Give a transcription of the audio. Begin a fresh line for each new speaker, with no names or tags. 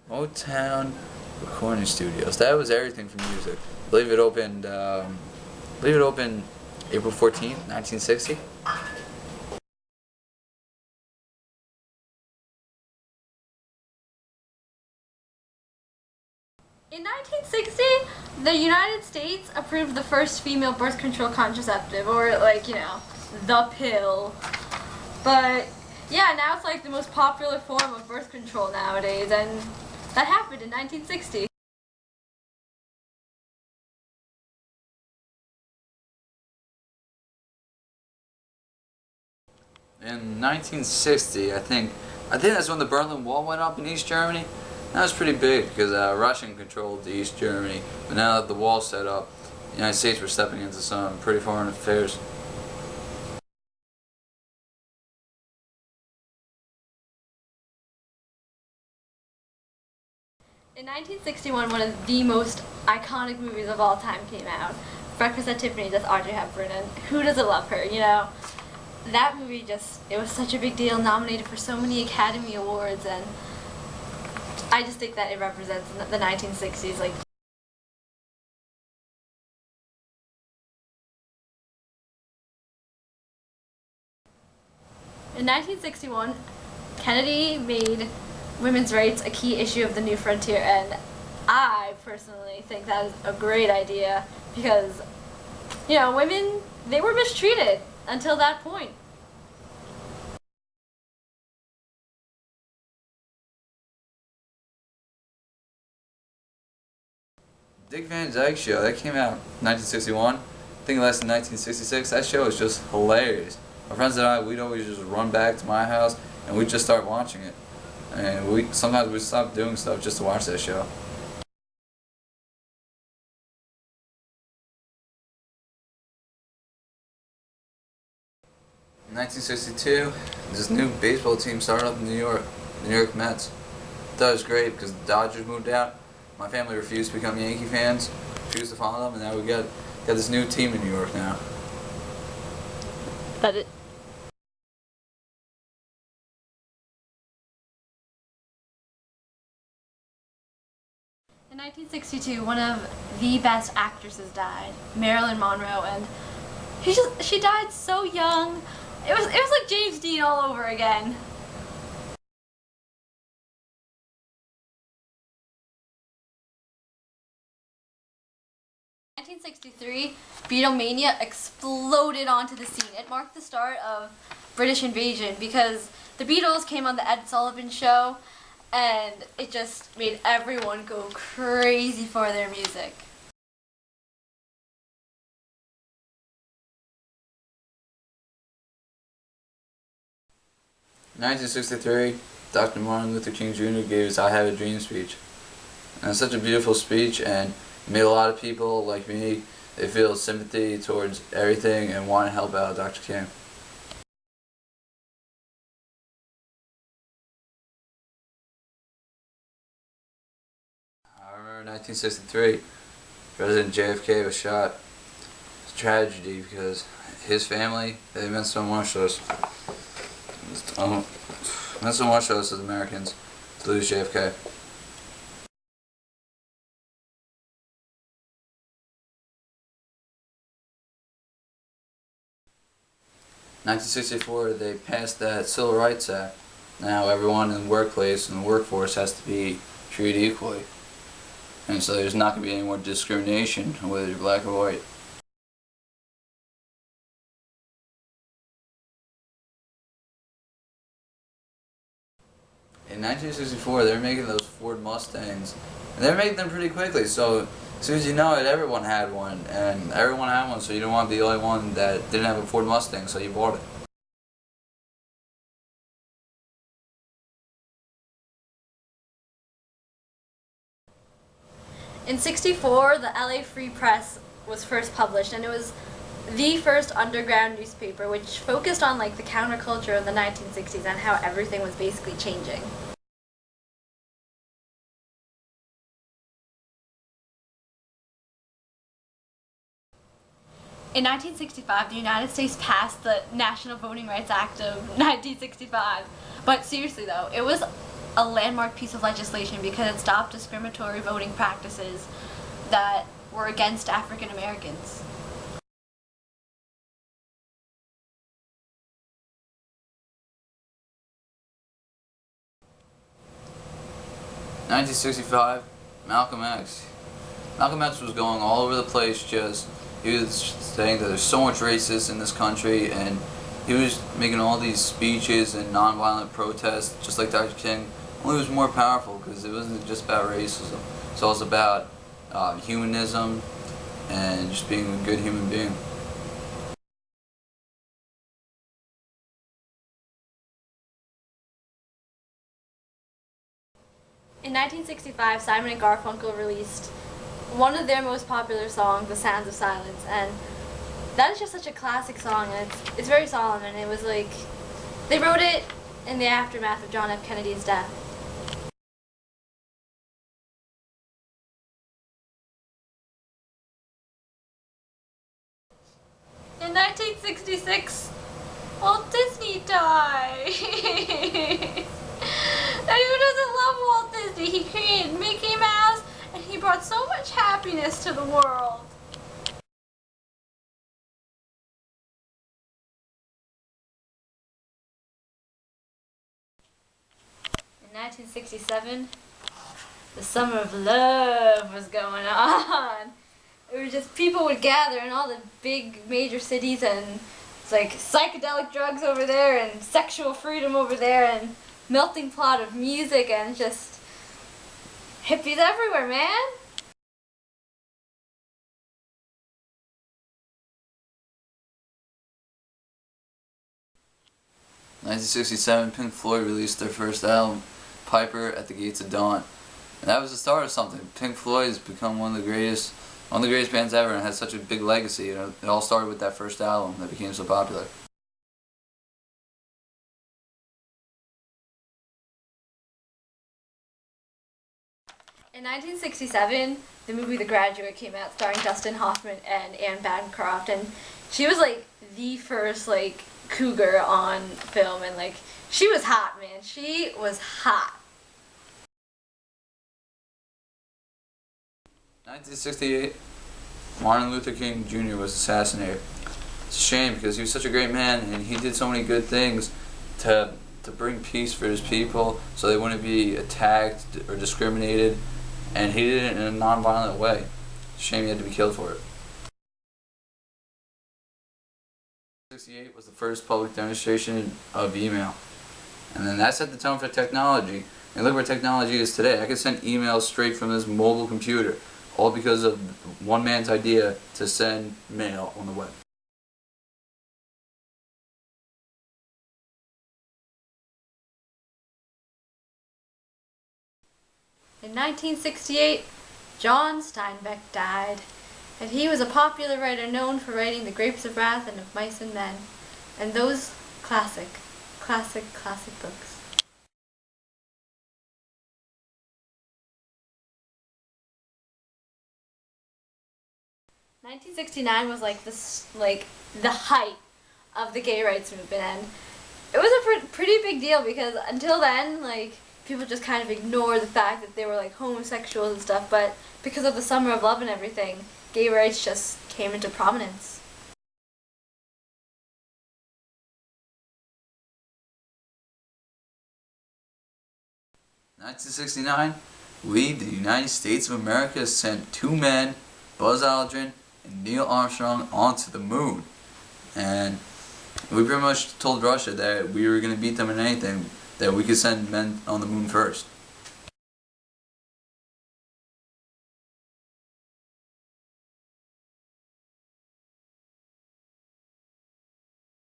Motown Recording Studios. That was everything for music. I believe it opened. April 14th, 1960.
In 1960, the United States approved the first female birth control contraceptive, or the pill. But yeah, now it's like the most popular form of birth control nowadays, and that happened in 1960.
In 1960, I think that's when the Berlin Wall went up in East Germany. That was pretty big because Russia controlled East Germany. But now that the wall's set up, the United States were stepping into some pretty foreign affairs.
In 1961, one of the most iconic movies of all time came out. Breakfast at Tiffany's with Audrey Hepburn, and who doesn't love her, you know? That movie it was such a big deal, nominated for so many Academy Awards, and I just think that it represents the 1960s. In 1961, Kennedy made women's rights a key issue of the new frontier, and I personally think that is a great idea because, women, they were mistreated until that point.
Dick Van Dyke Show, that came out in 1961. I think less than 1966. That show is just hilarious. My friends and I, we'd always just run back to my house and we'd just start watching it. And sometimes we'd stop doing stuff just to watch that show. In 1962, this new baseball team started up in New York, the New York Mets. I thought it was great because the Dodgers moved out. My family refused to become Yankee fans, refused to follow them, and now we got this new team in New York now.
But it. In 1962, one of the best actresses died, Marilyn Monroe, and she died so young. It was like James Dean all over again. 1963, Beatlemania exploded onto the scene. It marked the start of British invasion because the Beatles came on the Ed Sullivan Show, and it just made everyone go crazy for their music.
In 1963, Dr. Martin Luther King Jr. gave his I Have a Dream speech. And it's such a beautiful speech, and it made a lot of people like me, they feel sympathy towards everything and want to help out Dr. King. I remember 1963, President JFK was shot. It's a tragedy because his family, they meant so much to us. Meant so much to us as Americans to lose JFK. In 1964, they passed that Civil Rights Act. Now everyone in the workplace and the workforce has to be treated equally. And so there's not going to be any more discrimination whether you're black or white. In 1964, they're making those Ford Mustangs, and they're making them pretty quickly, so as soon as you know it, everyone had one, and everyone had one, so you didn't want to be the only one that didn't have a Ford Mustang, so you bought it.
In '64, the LA Free Press was first published, and it was the first underground newspaper which focused on like the counterculture of the 1960s and how everything was basically changing. In 1965, the United States passed the National Voting Rights Act of 1965. But seriously though, it was a landmark piece of legislation because it stopped discriminatory voting practices that were against African Americans.
In 1965, Malcolm X. Malcolm X was going all over the place, he was saying that there's so much racism in this country, and he was making all these speeches and nonviolent protests, just like Dr. King. Only it was more powerful because it wasn't just about racism. It's also about humanism and just being a good human being.
In 1965, Simon and Garfunkel released one of their most popular songs, The Sounds of Silence, and that is just such a classic song, and it's very solemn, and it was like, they wrote it in the aftermath of John F. Kennedy's death. In 1966, Walt Disney died. And who doesn't love Walt Disney? He created Mickey Mouse, and he brought so much happiness to the world. In 1967, the summer of love was going on. It was just, people would gather in all the big major cities, and it's like psychedelic drugs over there and sexual freedom over there and melting pot of music and just hippies everywhere, man.
In 1967, Pink Floyd released their first album, Piper at the Gates of Dawn. And that was the start of something. Pink Floyd has become one of the greatest bands ever, and has such a big legacy. It all started with that first album that became so popular.
In 1967, the movie The Graduate came out, starring Dustin Hoffman and Anne Bancroft, and she was like the first like cougar on film, and like she was hot, man. She was hot.
1968, Martin Luther King Jr. was assassinated. It's a shame because he was such a great man, and he did so many good things to bring peace for his people so they wouldn't be attacked or discriminated, and he did it in a non-violent way. It's a shame he had to be killed for it. 1968 was the first public demonstration of email, and then that set the tone for technology. And look where technology is today. I can send emails straight from this mobile computer, all because of one man's idea to send mail on the web.
In 1968, John Steinbeck died, and he was a popular writer known for writing The Grapes of Wrath and Of Mice and Men, and those classic books. 1969 was like the height of the gay rights movement, and it was a pretty big deal because until then, like, people just kind of ignored the fact that they were like homosexuals and stuff, but because of the Summer of Love and everything, gay rights just came into prominence.
In 1969, we, the United States of America, sent two men, Buzz Aldrin and Neil Armstrong, onto the moon. And we pretty much told Russia that we were going to beat them in anything, that we could send men on the moon first.